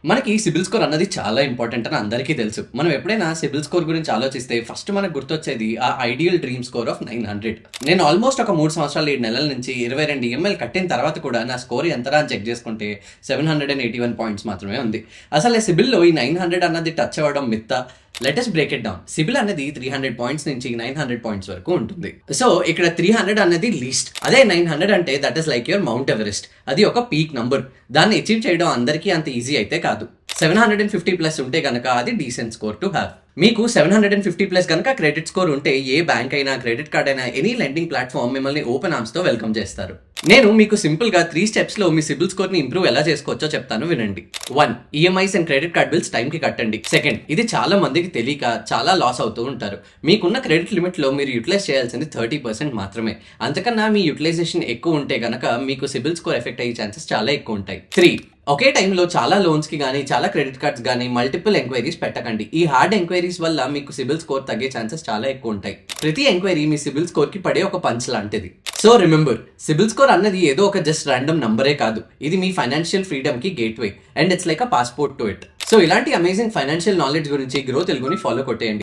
మనకి సిబిల్ స్కోర్ అన్నది చాలా ఇంపార్టెంట్ అని అందరికీ తెలుసు. మనం ఎప్పుడైనా సిబిల్ స్కోర్ గురించి ఆలోచిస్తే ఫస్ట్ మనకు గుర్తొచ్చేది ఆ ఐడియల్ డ్రీమ్ స్కోర్ ఆఫ్ 900. నేను ఆల్మోస్ట్ ఒక 3 సంవత్సరాలు 7 నెలల నుంచి 22 ఈఎంఐలు కట్టిన తర్వాత కూడా నా స్కోర్ ఎంతరా అని చెక్ చేసుకుంటే 781 పాయింట్స్ మాత్రమే ఉంది. అసలు సిబిల్లో ఈ 900 అన్నది టచ్ అవ్వడం మిత్తా? Let us break it down. CIBIL అనేది 300 పాయింట్స్ నుంచి 900 పాయింట్స్ వరకు ఉంటుంది. సో ఇక్కడ 300 అనేది లీస్ట్. అదే 900 అంటే that is like your mount Everest. అది ఒక పీక్ నంబర్. దాన్ని అచీవ్ చేయడం అందరికీ అంత ఈజీ అయితే కాదు. 750 ప్లస్ ఉంటే గనక అది డీసెంట్ స్కోర్ టు హ్యావ్. మీకు 750 ప్లస్ కనుక క్రెడిట్ స్కోర్ ఉంటే ఏ బ్యాంక్ అయినా, క్రెడిట్ కార్డ్ అయినా, ఎనీ లెండింగ్ ప్లాట్ఫామ్ మిమ్మల్ని ఓపెన్ ఆర్మ్స్ తో వెల్కమ్ చేస్తారు. నేను మీకు సింపుల్ గా 3 స్టెప్స్ లో మీ సిబిల్ స్కోర్ ని ఇంప్రూవ్ ఎలా చేసుకోవచ్చో చెప్తాను, వినండి. 1. EMIs and credit card bills time కి కట్టండి. 2. ఇది చాలా మందికి తెలియక చాలా లాస్ అవుతూ ఉంటారు. మీకున్న క్రెడిట్ లిమిట్ లో మీరు యూటిలైజ్ చేయాల్సింది 30% మాత్రమే. అంతకన్నా మీ యూటిలైజేషన్ ఎక్కువ ఉంటే గనక మీకు సిబిల్ స్కోర్ ఎఫెక్ట్ అయ్యే ఛాన్సెస్ చాలా ఎక్కువ ఉంటాయి. 3. ఒకే టైంలో చాలా లోన్స్ కి కానీ, చాలా క్రెడిట్ కార్డ్స్ కానీ మల్టిపుల్ ఎంక్వైరీస్ పెట్టకండి. ఈ హార్డ్ ఎంక్వైరీస్ వల్ల మీకు సిబిల్ స్కోర్ తగ్గే ఛాన్సెస్ చాలా ఎక్కువ ఉంటాయి. ప్రతి ఎంక్వైరీ మీ సిబిల్ స్కోర్ కి పడే ఒక పంచ్ లాంటిది. సో రిమెంబర్, సిబిల్ స్కోర్ అన్నది ఏదో ఒక జస్ట్ ర్యాండమ్ నంబరే కాదు. ఇది మీ ఫైనాన్షియల్ ఫ్రీడమ్ కి gateway and it's like a passport to it. So ఇలాంటి అమేజింగ్ ఫైనాన్షియల్ నాలెడ్జ్ గురించి గ్రో తెలుగుని ఫాలో కొట్టేయండి.